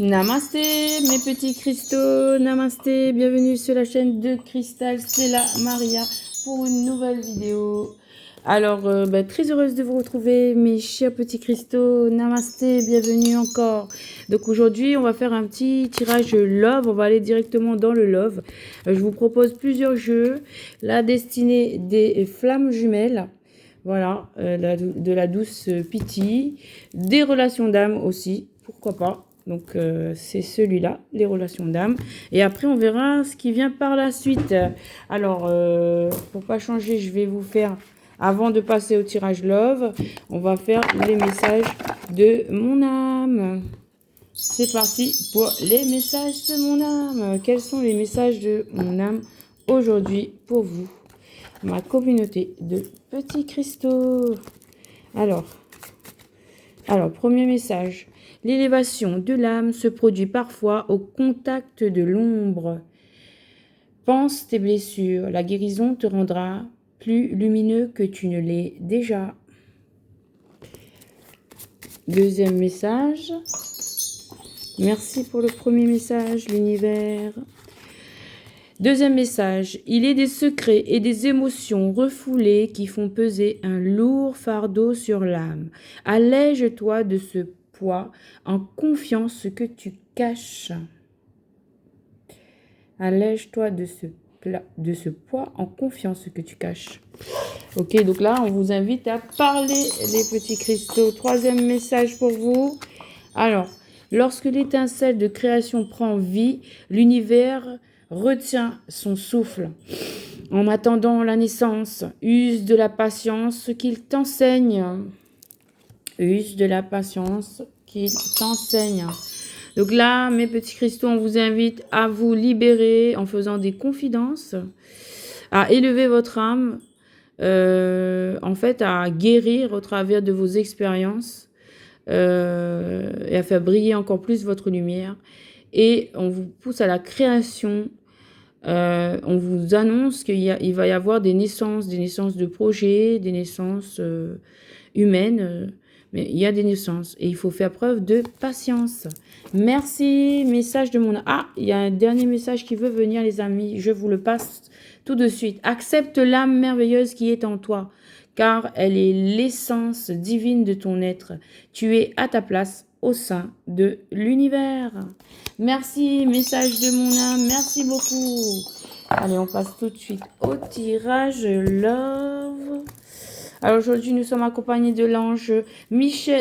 Namasté mes petits cristaux, namasté, bienvenue sur la chaîne de Cristal Stella Maria pour une nouvelle vidéo. Alors, très heureuse de vous retrouver mes chers petits cristaux, namasté, bienvenue encore. Donc aujourd'hui, on va faire un petit tirage love, on va aller directement dans le love. Je vous propose plusieurs jeux, la destinée des flammes jumelles. Voilà, de la douce pitié, des relations d'âme aussi, pourquoi pas. Donc c'est celui-là, les relations d'âme. Et après on verra ce qui vient par la suite. Alors pour pas changer, je vais vous faire, avant de passer au tirage love, on va faire les messages de mon âme. C'est parti pour les messages de mon âme. Quels sont les messages de mon âme aujourd'hui pour vous, ma communauté de petits cristaux? Alors, premier message. L'élévation de l'âme se produit parfois au contact de l'ombre. Pense tes blessures, la guérison te rendra plus lumineux que tu ne l'es déjà. Deuxième message. Merci pour le premier message, l'univers. Deuxième message. Il est des secrets et des émotions refoulées qui font peser un lourd fardeau sur l'âme. Allège-toi de ce poids en confiant ce que tu caches. Allège-toi de ce poids en confiant ce que tu caches. Ok, donc là, on vous invite à parler, les petits cristaux. Troisième message pour vous. Alors, lorsque l'étincelle de création prend vie, l'univers retient son souffle. En attendant la naissance, use de la patience qu'il t'enseigne. Use de la patience qu'il t'enseigne. Donc là, mes petits cristaux, on vous invite à vous libérer en faisant des confidences, à élever votre âme, en fait, à guérir au travers de vos expériences et à faire briller encore plus votre lumière. Et on vous pousse à la création. On vous annonce qu'il va y avoir des naissances de projets, des naissances humaines. Mais il y a des naissances et il faut faire preuve de patience. Merci, message de mon... Ah, il y a un dernier message qui veut venir, les amis. Je vous le passe tout de suite. Accepte l'âme merveilleuse qui est en toi, car elle est l'essence divine de ton être. Tu es à ta place au sein de l'univers. Merci, message de mon âme. Merci beaucoup. Allez, on passe tout de suite au tirage love. Alors aujourd'hui, nous sommes accompagnés de l'ange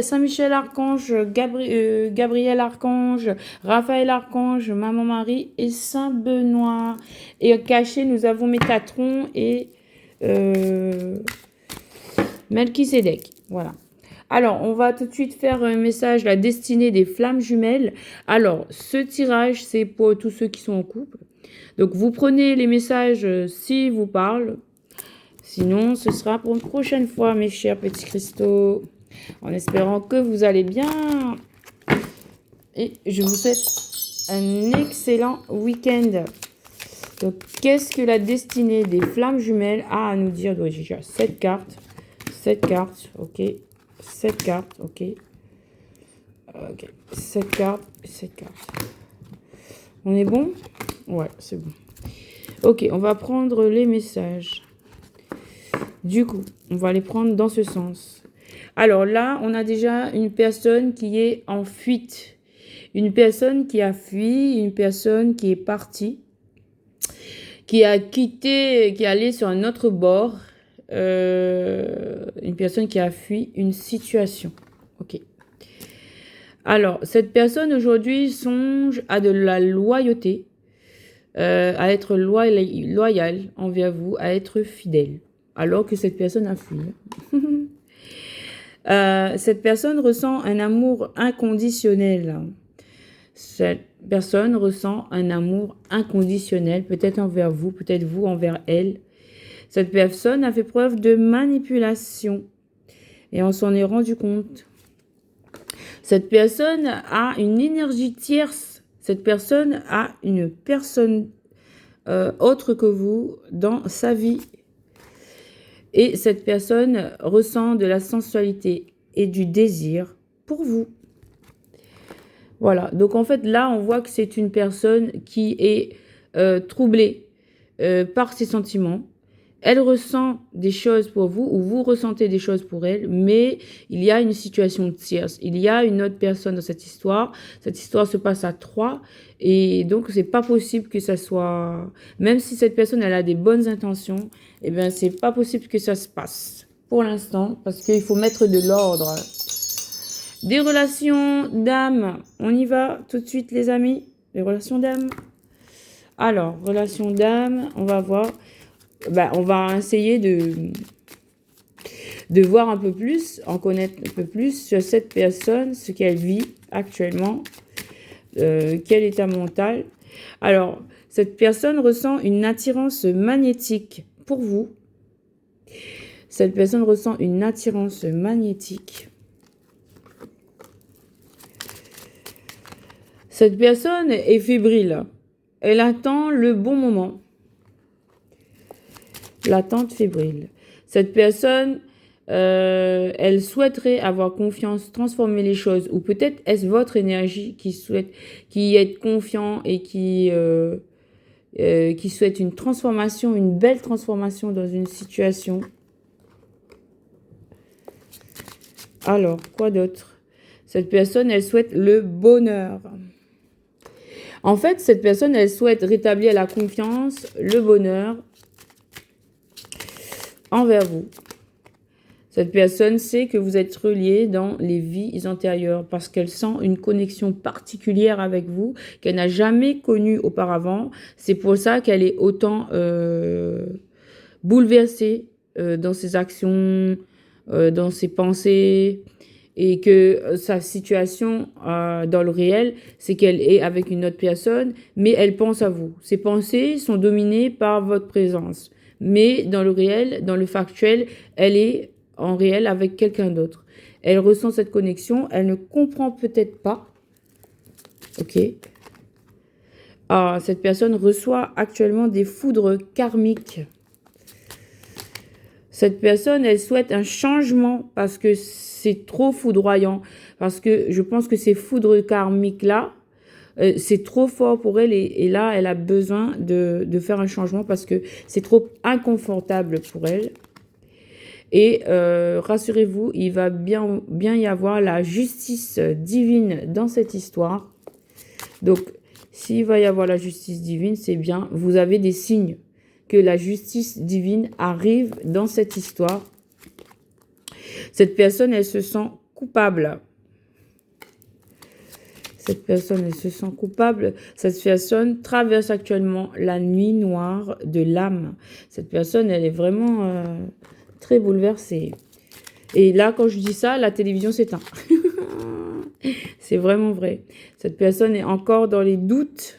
Saint-Michel Archange, Gabriel Archange, Raphaël Archange, Maman Marie et Saint-Benoît. Et caché, nous avons Métatron et Melchisédek. Voilà. Alors, on va tout de suite faire un message, la destinée des flammes jumelles. Alors, ce tirage, c'est pour tous ceux qui sont en couple. Donc, vous prenez les messages s'ils vous parlent. Sinon, ce sera pour une prochaine fois, mes chers petits cristaux. En espérant que vous allez bien. Et je vous souhaite un excellent week-end. Donc, qu'est-ce que la destinée des flammes jumelles a à nous dire? Donc, j'ai déjà 7 cartes. 7 cartes, ok. 7 cartes, ok. Ok. 7 cartes, 7 cartes. On est bon? Ouais, c'est bon. Ok, on va prendre les messages. Du coup, on va les prendre dans ce sens. Alors là, on a déjà une personne qui est en fuite. Une personne qui a fui, une personne qui est partie, qui a quitté, qui est allée sur un autre bord. Une personne qui a fui une situation. Ok. Alors, cette personne aujourd'hui songe à de la loyauté, à être loyale envers vous, à être fidèle. Alors que cette personne a fui. Cette personne ressent un amour inconditionnel. Cette personne ressent un amour inconditionnel, peut-être envers vous, peut-être vous envers elle. Cette personne a fait preuve de manipulation et on s'en est rendu compte. Cette personne a une énergie tierce. Cette personne a une personne autre que vous dans sa vie. Et cette personne ressent de la sensualité et du désir pour vous. Voilà. Donc, en fait, là, on voit que c'est une personne qui est troublée par ses sentiments. Elle ressent des choses pour vous ou vous ressentez des choses pour elle, mais il y a une situation tierce. Il y a une autre personne dans cette histoire. Cette histoire se passe à 3 et donc c'est pas possible que ça soit... Même si cette personne, elle a des bonnes intentions, eh bien, c'est pas possible que ça se passe pour l'instant parce qu'il faut mettre de l'ordre. Des relations d'âme. On y va tout de suite, les amis. Les relations d'âme. Alors, relations d'âme, on va voir... on va essayer de voir un peu plus, en connaître un peu plus sur cette personne, ce qu'elle vit actuellement, quel état mental. Alors, cette personne ressent une attirance magnétique pour vous. Cette personne ressent une attirance magnétique. Cette personne est fébrile. Elle attend le bon moment. L'attente fébrile. Cette personne, elle souhaiterait avoir confiance, transformer les choses. Ou peut-être est-ce votre énergie qui est confiant et qui souhaite une transformation, une belle transformation dans une situation. Alors, quoi d'autre? Cette personne, elle souhaite le bonheur. En fait, cette personne, elle souhaite rétablir la confiance, le bonheur envers vous. Cette personne sait que vous êtes reliés dans les vies antérieures parce qu'elle sent une connexion particulière avec vous qu'elle n'a jamais connue auparavant. C'est pour ça qu'elle est autant bouleversée dans ses actions, dans ses pensées et que sa situation dans le réel, c'est qu'elle est avec une autre personne, mais elle pense à vous. Ses pensées sont dominées par votre présence. Mais dans le réel, dans le factuel, elle est en réel avec quelqu'un d'autre. Elle ressent cette connexion, elle ne comprend peut-être pas. Ok. Cette personne reçoit actuellement des foudres karmiques. Cette personne, elle souhaite un changement parce que c'est trop foudroyant. Parce que je pense que ces foudres karmiques-là, c'est trop fort pour elle et là, elle a besoin de faire un changement parce que c'est trop inconfortable pour elle. Et rassurez-vous, il va bien y avoir la justice divine dans cette histoire. Donc, s'il va y avoir la justice divine, c'est bien. Vous avez des signes que la justice divine arrive dans cette histoire. Cette personne, elle se sent coupable. Cette personne, elle se sent coupable. Cette personne traverse actuellement la nuit noire de l'âme. Cette personne, elle est vraiment très bouleversée. Et là, quand je dis ça, la télévision s'éteint. C'est vraiment vrai. Cette personne est encore dans les doutes.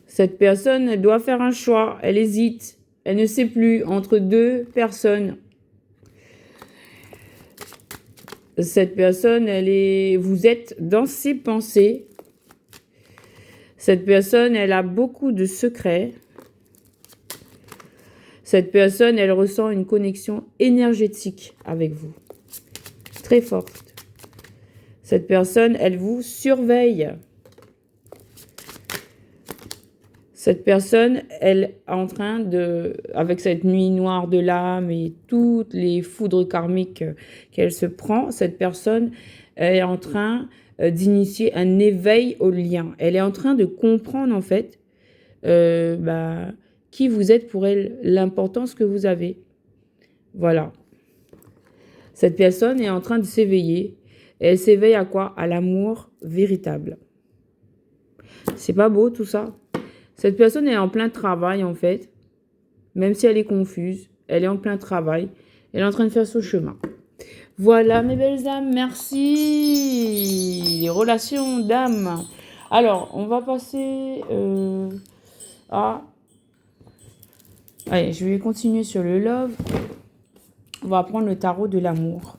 Cette personne, elle doit faire un choix. Elle hésite. Elle ne sait plus entre deux personnes. Cette personne, vous êtes dans ses pensées. Cette personne, elle a beaucoup de secrets. Cette personne, elle ressent une connexion énergétique avec vous. Très forte. Cette personne, elle vous surveille. Cette personne, elle est en train de, avec cette nuit noire de l'âme et toutes les foudres karmiques qu'elle se prend, cette personne est en train d'initier un éveil au lien. Elle est en train de comprendre en fait qui vous êtes pour elle, l'importance que vous avez. Voilà. Cette personne est en train de s'éveiller. Elle s'éveille à quoi? À l'amour véritable. C'est pas beau tout ça? Cette personne est en plein travail en fait. Même si elle est confuse, elle est en plein travail. Elle est en train de faire son chemin. Voilà mes belles âmes, merci. Les relations d'âme. Alors, on va passer à... Allez, je vais continuer sur le love. On va prendre le tarot de l'amour.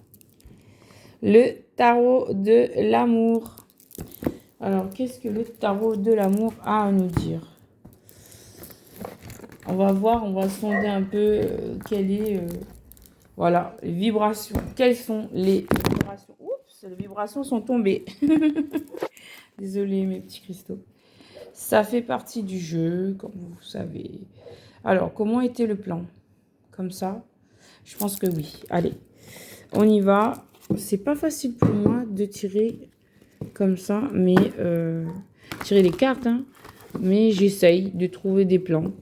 Le tarot de l'amour. Alors, qu'est-ce que le tarot de l'amour a à nous dire? On va voir, on va sonder un peu quelle est... voilà, les vibrations. Quelles sont les vibrations? Oups, les vibrations sont tombées. Désolée, mes petits cristaux. Ça fait partie du jeu, comme vous savez. Alors, comment était le plan? Comme ça? Je pense que oui. Allez, on y va. C'est pas facile pour moi de tirer comme ça, mais tirer les cartes, hein, mais j'essaye de trouver des plans.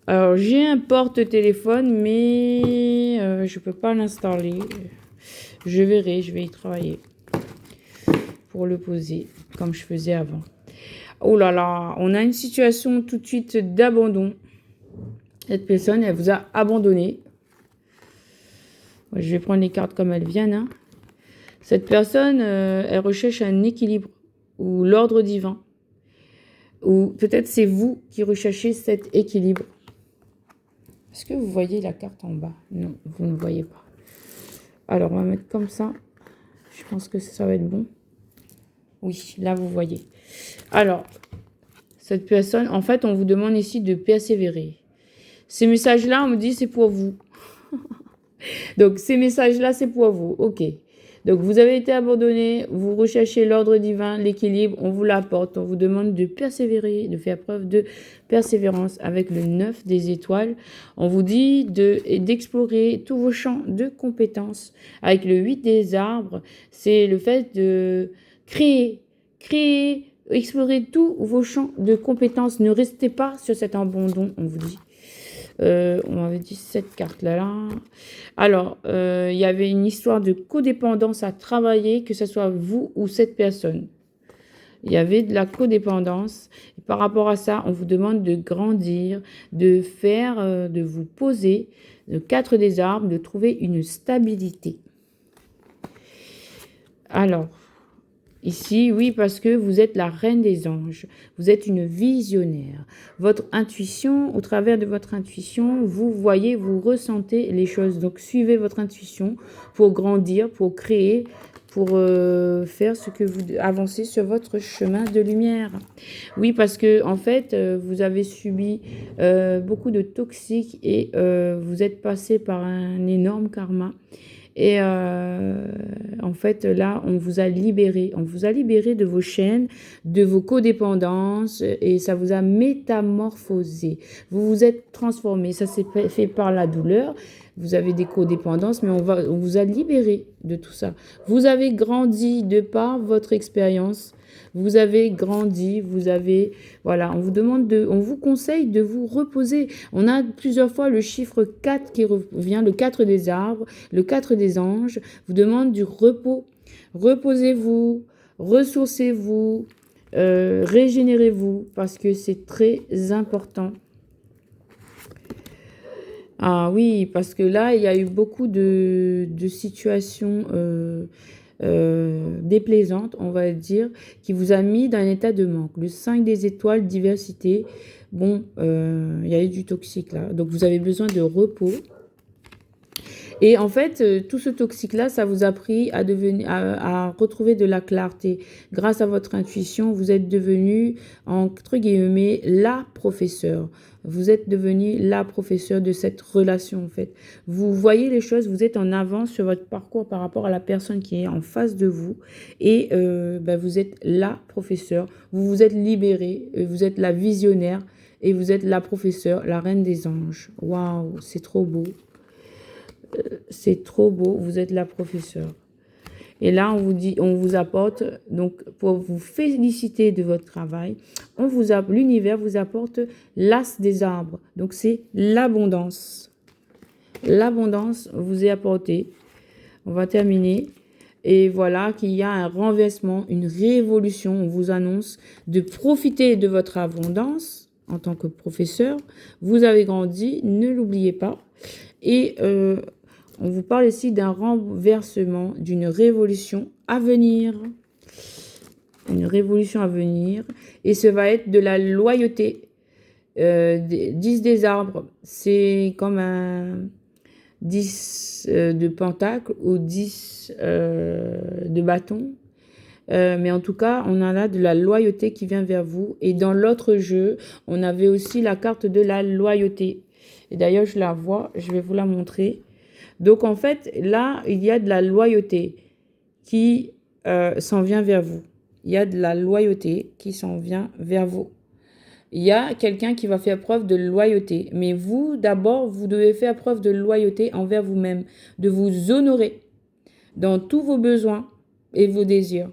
Alors, j'ai un porte-téléphone, mais je peux pas l'installer. Je verrai, je vais y travailler pour le poser comme je faisais avant. Oh là là, on a une situation tout de suite d'abandon. Cette personne, elle vous a abandonné. Je vais prendre les cartes comme elles viennent. Hein. Cette personne, elle recherche un équilibre ou l'ordre divin. Ou peut-être c'est vous qui recherchez cet équilibre. Est-ce que vous voyez la carte en bas? Non, vous ne voyez pas. Alors, on va mettre comme ça. Je pense que ça va être bon. Oui, là, vous voyez. Alors, cette personne, en fait, on vous demande ici de persévérer. Ces messages-là, on me dit, c'est pour vous. Donc, ces messages-là, c'est pour vous. OK. Donc, vous avez été abandonné, vous recherchez l'ordre divin, l'équilibre, on vous l'apporte. On vous demande de persévérer, de faire preuve de persévérance avec le 9 des étoiles. On vous dit d'explorer tous vos champs de compétences. Avec le 8 des arbres, c'est le fait de créer, explorer tous vos champs de compétences. Ne restez pas sur cet abandon, on vous dit. On avait dit cette carte-là. Alors, il y avait une histoire de codépendance à travailler, que ce soit vous ou cette personne. Il y avait de la codépendance. Et par rapport à ça, on vous demande de grandir, de faire, de vous poser, le 4 des arbres, de trouver une stabilité. Alors, ici, oui, parce que vous êtes la reine des anges. Vous êtes une visionnaire. Votre intuition, au travers de votre intuition, vous voyez, vous ressentez les choses. Donc, suivez votre intuition pour grandir, pour créer, pour faire ce que vous avancez sur votre chemin de lumière. Oui, parce que en fait, vous avez subi beaucoup de toxiques et vous êtes passé par un énorme karma. Et en fait, là, on vous a libéré. On vous a libéré de vos chaînes, de vos codépendances et ça vous a métamorphosé. Vous vous êtes transformé. Ça s'est fait par la douleur. Vous avez des codépendances, mais on vous a libéré de tout ça. Vous avez grandi de par votre expérience. Vous avez grandi, vous avez... Voilà, on vous conseille de vous reposer. On a plusieurs fois le chiffre 4 qui revient, le 4 des arbres, le 4 des anges, vous demande du repos. Reposez-vous, ressourcez-vous, régénérez-vous, parce que c'est très important. Ah oui, parce que là, il y a eu beaucoup de situations déplaisantes, on va dire, qui vous a mis dans un état de manque. Le 5 des étoiles, diversité. Bon, il y a eu du toxique là. Donc, vous avez besoin de repos. Et en fait, tout ce toxique-là, ça vous a appris à retrouver de la clarté. Grâce à votre intuition, vous êtes devenu, entre guillemets, la professeure. Vous êtes devenu la professeure de cette relation, en fait. Vous voyez les choses, vous êtes en avance sur votre parcours par rapport à la personne qui est en face de vous. Et vous êtes la professeure. Vous vous êtes libéré, vous êtes la visionnaire et vous êtes la professeure, la reine des anges. Waouh, c'est trop beau. C'est trop beau, vous êtes la professeure. Et là, on vous apporte, donc pour vous féliciter de votre travail, l'univers vous apporte l'as des arbres. Donc c'est l'abondance. L'abondance vous est apportée. On va terminer. Et voilà qu'il y a un renversement, une révolution. On vous annonce de profiter de votre abondance en tant que professeur. Vous avez grandi, ne l'oubliez pas. Et on vous parle ici d'un renversement, d'une révolution à venir. Une révolution à venir. Et ce va être de la loyauté. 10 des arbres, c'est comme un 10 de pentacle ou 10 de bâton. Mais en tout cas, on a là de la loyauté qui vient vers vous. Et dans l'autre jeu, on avait aussi la carte de la loyauté. Et d'ailleurs, je la vois, je vais vous la montrer. Donc, en fait, là, il y a de la loyauté qui s'en vient vers vous. Il y a de la loyauté qui s'en vient vers vous. Il y a quelqu'un qui va faire preuve de loyauté. Mais vous, d'abord, vous devez faire preuve de loyauté envers vous-même, de vous honorer dans tous vos besoins et vos désirs.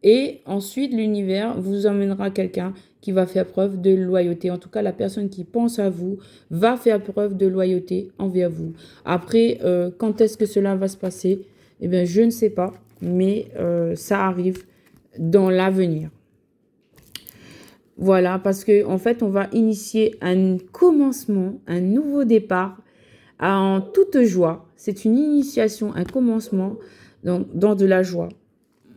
Et ensuite, l'univers vous emmènera quelqu'un qui va faire preuve de loyauté. En tout cas, la personne qui pense à vous va faire preuve de loyauté envers vous. Après, quand est-ce que cela va se passer? Eh bien, je ne sais pas, mais ça arrive dans l'avenir. Voilà, parce que en fait, on va initier un commencement, un nouveau départ en toute joie. C'est une initiation, un commencement dans de la joie.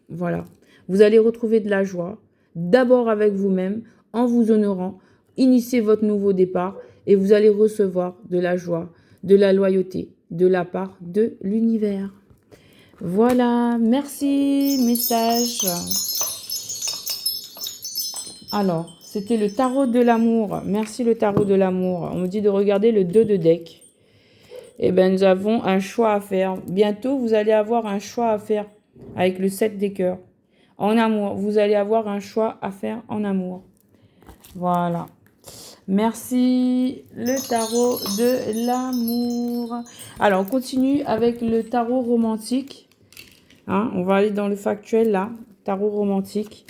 Voilà. Vous allez retrouver de la joie, d'abord avec vous-même, en vous honorant. Initiez votre nouveau départ et vous allez recevoir de la joie, de la loyauté de la part de l'univers. Voilà, merci, message. Alors, c'était le tarot de l'amour. Merci le tarot de l'amour. On me dit de regarder le 2 de deck. Eh bien, nous avons un choix à faire. Bientôt, vous allez avoir un choix à faire avec le 7 des cœurs. En amour, vous allez avoir un choix à faire en amour. Voilà. Merci le tarot de l'amour. Alors, on continue avec le tarot romantique. Hein, on va aller dans le factuel là. Tarot romantique.